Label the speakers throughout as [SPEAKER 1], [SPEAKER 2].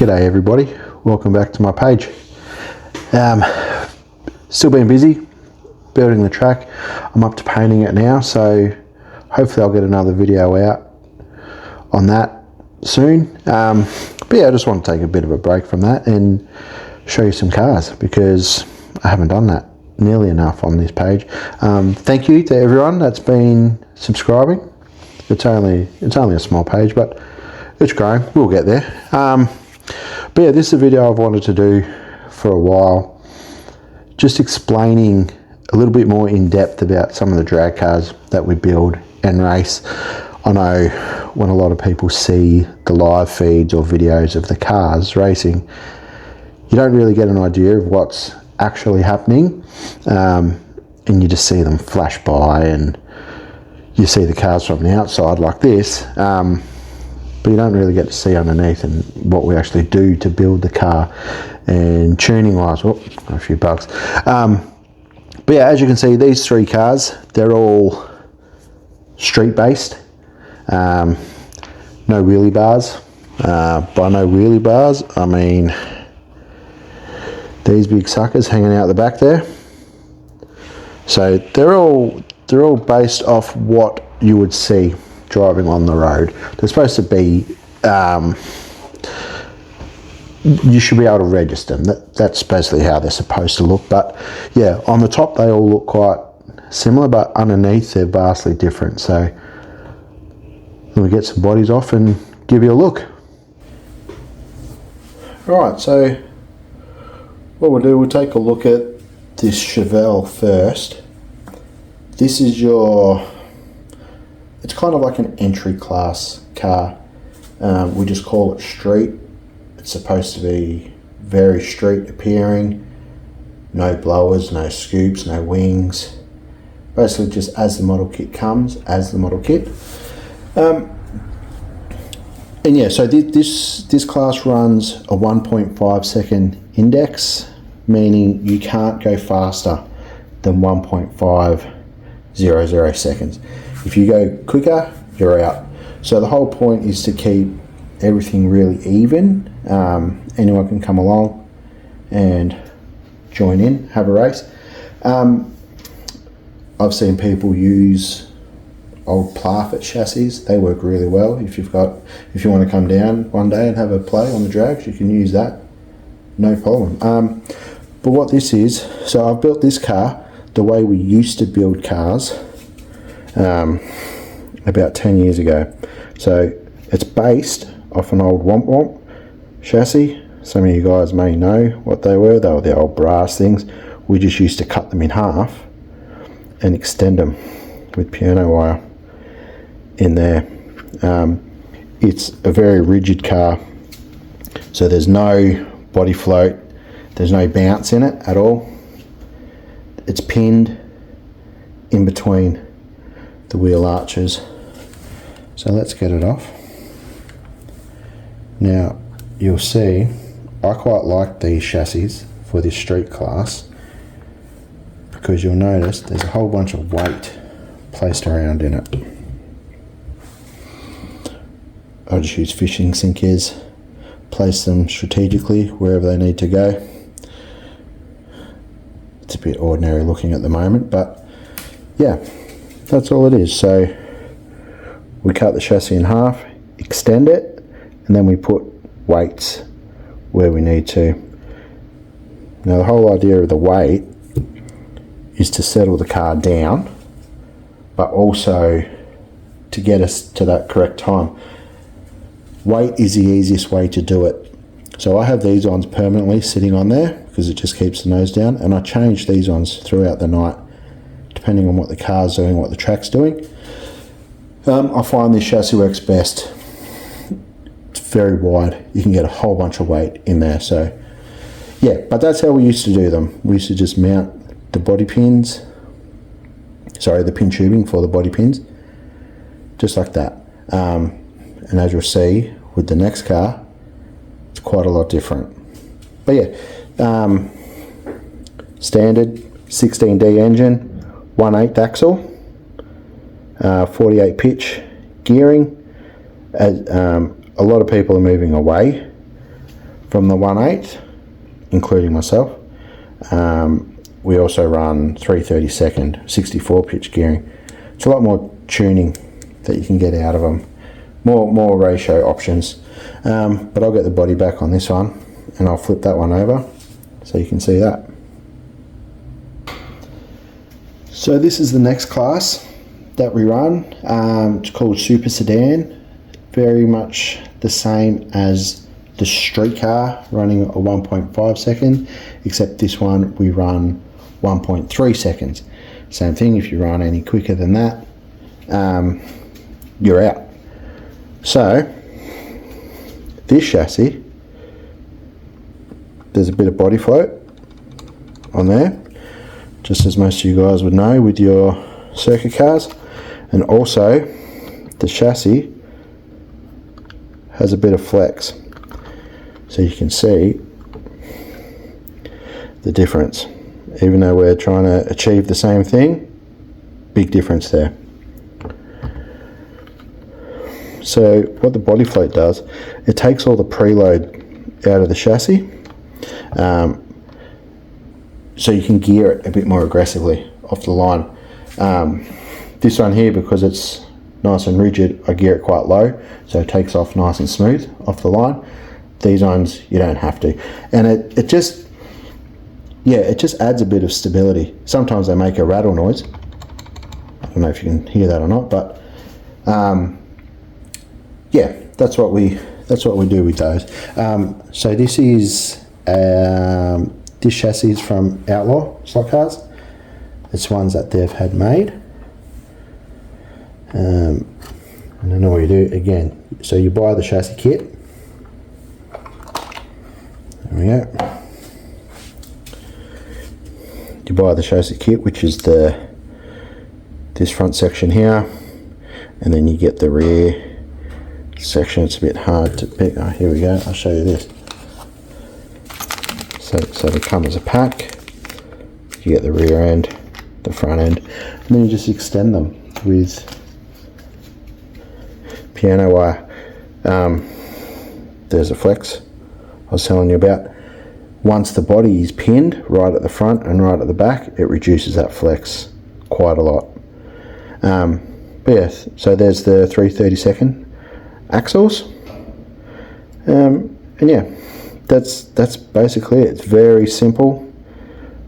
[SPEAKER 1] G'day everybody, welcome back to my page. Still been busy building the track. I'm up to painting it now, so hopefully I'll get another video out on that soon. But yeah, I just want to take a bit of a break from that and show you some cars because I haven't done that nearly enough on this page. Thank you to everyone that's been subscribing. It's only a small page, but it's growing. We'll get there. But yeah, this is a video I've wanted to do for a while, just explaining a little bit more in depth about some of the drag cars that we build and race. I know when a lot of people see the live feeds or videos of the cars racing, you don't really get an idea of what's actually happening, and you just see them flash by and you see the cars from the outside like this, but you don't really get to see underneath and what we actually do to build the car and tuning wise. Oh, a few bugs. But yeah, as you can see, these three cars, they're all street based. No wheelie bars. By no wheelie bars, I mean these big suckers hanging out the back there. So they're all based off what you would see driving on the road. They're supposed to be, you should be able to register them. That's basically how they're supposed to look. But yeah, on the top they all look quite similar, but underneath they're vastly different. So let me get some bodies off and give you a look. Alright, so what we'll do, we'll take a look at this Chevelle first. This is it's kind of like an entry class car. We just call it street. It's supposed to be very street appearing. No blowers, no scoops, no wings. Basically just as the model kit comes, as the model kit. And yeah, so this class runs a 1.5 second index, meaning you can't go faster than 1.500 seconds. If you go quicker, you're out. So the whole point is to keep everything really even. Anyone can come along and join in, have a race. I've seen people use old Plafit chassis. They work really well. If you want to come down one day and have a play on the drags, you can use that, no problem. But what this is, so I've built this car the way we used to build cars about 10 years ago. So it's based off an old Womp Womp chassis. Some of you guys may know what they were. They were the old brass things. We just used to cut them in half and extend them with piano wire in there. It's a very rigid car, so there's no body float, there's no bounce in it at all. It's pinned in between the wheel arches. So let's get it off. Now you'll see I quite like these chassis for this street class because you'll notice there's a whole bunch of weight placed around in it. I just use fishing sinkers, place them strategically wherever they need to go. It's a bit ordinary looking at the moment, but yeah, that's all it is. So we cut the chassis in half, extend it, and then we put weights where we need to. Now the whole idea of the weight is to settle the car down, but also to get us to that correct time. Weight is the easiest way to do it. So I have these ones permanently sitting on there because it just keeps the nose down, and I change these ones throughout the night depending on what the car's doing, what the track's doing. I find this chassis works best. It's very wide. You can get a whole bunch of weight in there. So yeah, but that's how we used to do them. We used to just mount the body pins, the pin tubing for the body pins, just like that. And as you'll see with the next car, it's quite a lot different. But yeah, standard 16D engine, 1/8 axle, 48 pitch gearing. A lot of people are moving away from the 1/8, including myself. We also run 3/32 64 pitch gearing. It's a lot more tuning that you can get out of them, more ratio options. But I'll get the body back on this one and I'll flip that one over so you can see that. So this is the next class that we run. It's called Super Sedan. Very much the same as the street car, running a 1.5 second, except this one we run 1.3 seconds. Same thing, if you run any quicker than that, you're out. So this chassis, there's a bit of body float on there, just as most of you guys would know with your circuit cars. And also the chassis has a bit of flex, so you can see the difference. Even though we're trying to achieve the same thing, big difference there. So what the body float does, it takes all the preload out of the chassis, so you can gear it a bit more aggressively off the line. This one here, because it's nice and rigid, I gear it quite low, so it takes off nice and smooth off the line. These ones you don't have to, and it just adds a bit of stability. Sometimes they make a rattle noise. I don't know if you can hear that or not, but yeah, that's what we do with those. So this is this chassis is from Outlaw Slot Cars. It's ones that they've had made. And then all you do again, so you buy the chassis kit. There we go. You buy the chassis kit, which is this front section here, and then you get the rear section. It's a bit hard to pick. Oh, here we go. I'll show you this. So they come as a pack. You get the rear end, the front end, and then you just extend them with piano wire. There's a flex I was telling you about. Once the body is pinned right at the front and right at the back, it reduces that flex quite a lot. But yes, so there's the 3/32 axles, and yeah, that's basically it. It's very simple,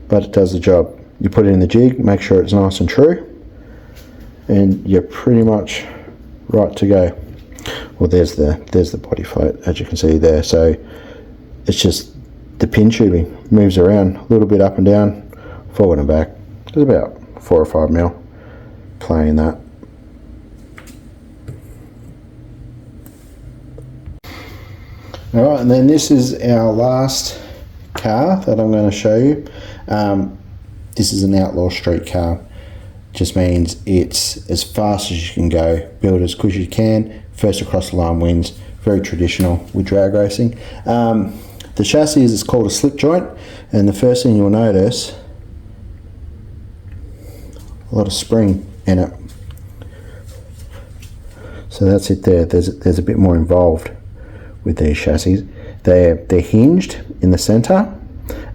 [SPEAKER 1] but it does the job. You put it in the jig, make sure it's nice and true, and you're pretty much right to go. Well, there's the body float, as you can see there. So it's just the pin tubing moves around a little bit up and down, forward and back. There's about 4 or 5 mil playing that. Alright, and then this is our last car that I'm going to show you. This is an Outlaw street car. Just means it's as fast as you can go, build as quick as you can, first across the line wins. Very traditional with drag racing. The chassis is called a slip joint, and the first thing you'll notice, a lot of spring in it. So that's it there. There's a bit more involved with these chassis. They're hinged in the center.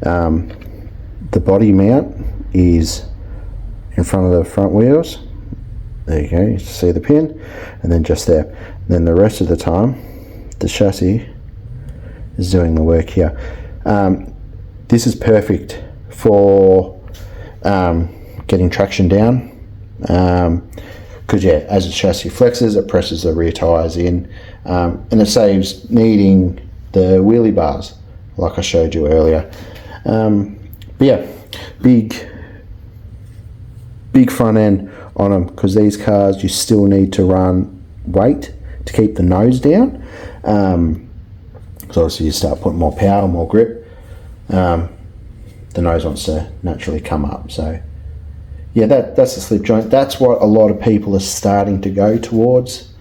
[SPEAKER 1] The body mount is in front of the front wheels. There you go, you see the pin, and then just there. And then the rest of the time, the chassis is doing the work here. This is perfect for getting traction down, because yeah, as the chassis flexes, it presses the rear tyres in, and it saves needing the wheelie bars like I showed you earlier. But yeah, big front end on them, because these cars you still need to run weight to keep the nose down. So obviously you start putting more power, more grip, the nose wants to naturally come up. So yeah, that's the slip joint. That's what a lot of people are starting to go towards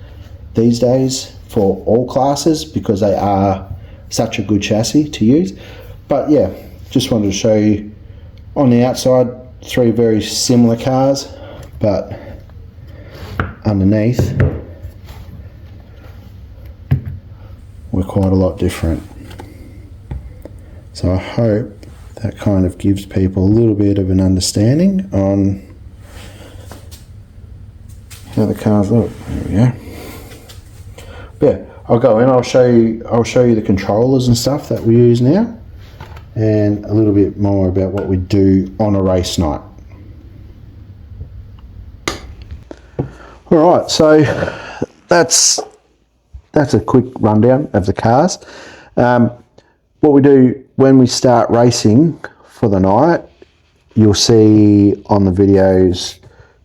[SPEAKER 1] these days for all classes, because they are such a good chassis to use. But yeah, just wanted to show you on the outside, 3 very similar cars, but underneath we're quite a lot different. So I hope that kind of gives people a little bit of an understanding on how the cars look. There we go. But yeah, I'll go in. I'll show you the controllers and stuff that we use now, and a little bit more about what we do on a race night. All right, so that's a quick rundown of the cars. What we do when we start racing for the night, you'll see on the videos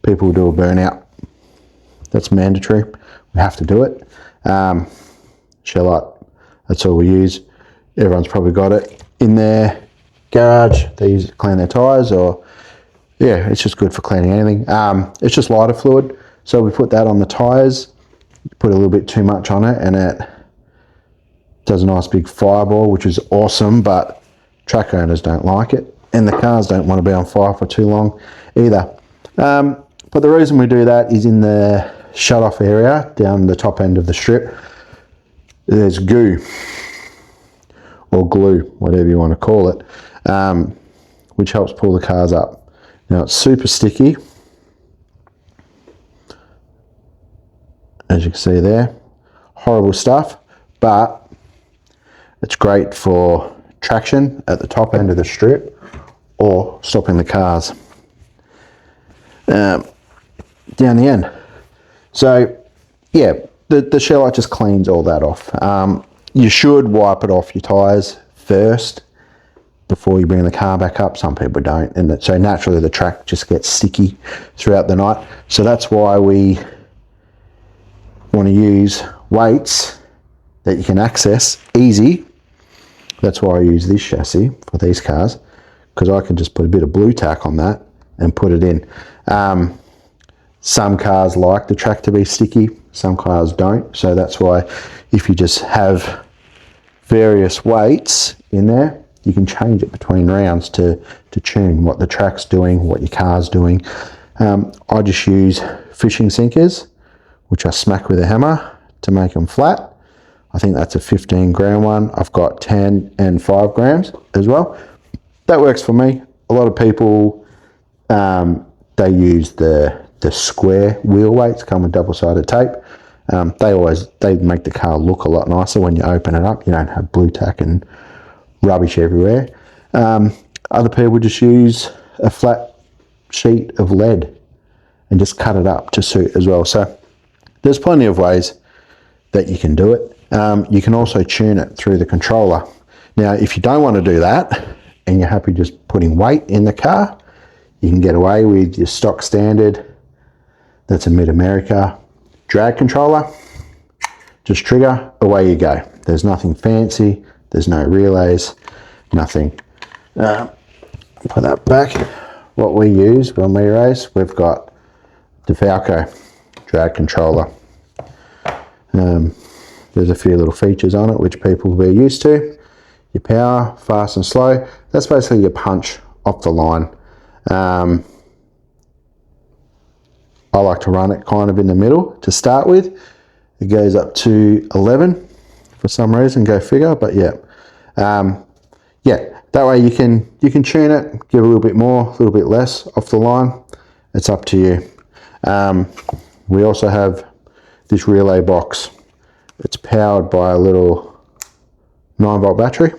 [SPEAKER 1] people do a burnout. That's mandatory. We have to do it. Shellite, that's all we use. Everyone's probably got it in their garage. They use it to clean their tyres, or yeah, it's just good for cleaning anything. It's just lighter fluid, so we put that on the tyres. Put a little bit too much on it and it does a nice big fireball, which is awesome, but track owners don't like it, and the cars don't want to be on fire for too long either. But the reason we do that is in the shut-off area down the top end of the strip, there's goo or glue, whatever you want to call it, which helps pull the cars up. Now it's super sticky, as you can see there. Horrible stuff, but it's great for traction at the top end of the strip or stopping the cars down the end. So yeah, the Shellite just cleans all that off. You should wipe it off your tyres first before you bring the car back up. Some people don't, and so naturally the track just gets sticky throughout the night. So that's why we want to use weights that you can access easy. That's why I use this chassis for these cars, because I can just put a bit of blue tack on that and put it in. Some cars like the track to be sticky, some cars don't, so that's why if you just have various weights in there, you can change it between rounds to tune what the track's doing, what your car's doing. I just use fishing sinkers, which I smack with a hammer to make them flat. I think that's a 15 gram one. I've got 10 and 5 grams as well. That works for me. A lot of people, they use the square wheel weights, come with double-sided tape. They make the car look a lot nicer when you open it up. You don't have blue tack and rubbish everywhere. Other people just use a flat sheet of lead and just cut it up to suit as well. So there's plenty of ways that you can do it. You can also tune it through the controller. Now, if you don't want to do that and you're happy just putting weight in the car, you can get away with your stock standard. That's a Mid-America drag controller. Just trigger, away you go. There's nothing fancy. There's no relays, nothing. Put that back. What we use when we race, we've got DeFalco drag controller. There's a few little features on it which people will be used to. Your power, fast and slow. That's basically your punch off the line. I like to run it kind of in the middle to start with. It goes up to 11 for some reason, go figure, but yeah. Yeah, that way you can tune it, give a little bit more, a little bit less off the line. It's up to you. We also have this relay box. It's powered by a little 9-volt battery.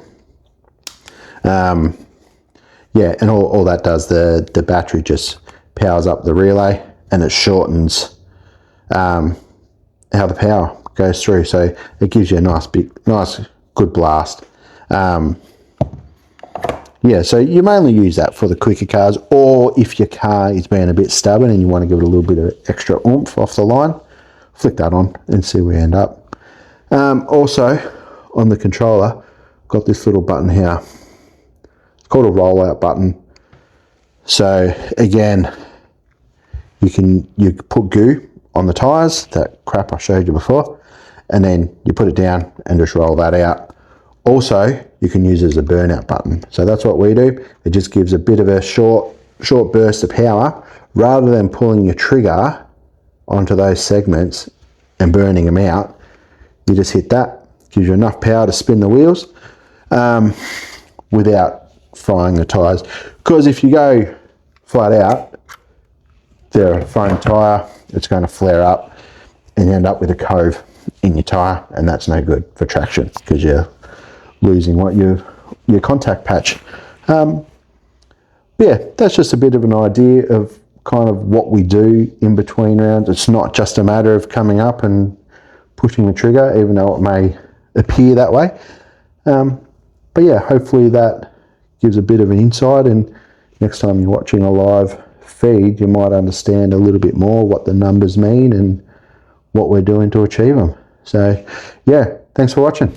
[SPEAKER 1] Yeah, and all that does, the battery just powers up the relay and it shortens how the power goes through. So it gives you a nice good blast. Yeah, so you mainly use that for the quicker cars, or if your car is being a bit stubborn and you want to give it a little bit of extra oomph off the line, flick that on and see where you end up. Also, on the controller, got this little button here. It's called a rollout button. So again, you put goo on the tyres, that crap I showed you before, and then you put it down and just roll that out. Also, you can use it as a burnout button. So that's what we do. It just gives a bit of a short burst of power. Rather than pulling your trigger onto those segments and burning them out, you just hit that. Gives you enough power to spin the wheels. without frying the tyres. Because if you go flat out, the front tyre, it's going to flare up and you end up with a cove in your tyre, and that's no good for traction because you're losing your contact patch. Yeah, that's just a bit of an idea of kind of what we do in between rounds. It's not just a matter of coming up and pushing the trigger, even though it may appear that way. But yeah, hopefully that gives a bit of an insight, and next time you're watching a live feed, you might understand a little bit more what the numbers mean and what we're doing to achieve them. So yeah, thanks for watching.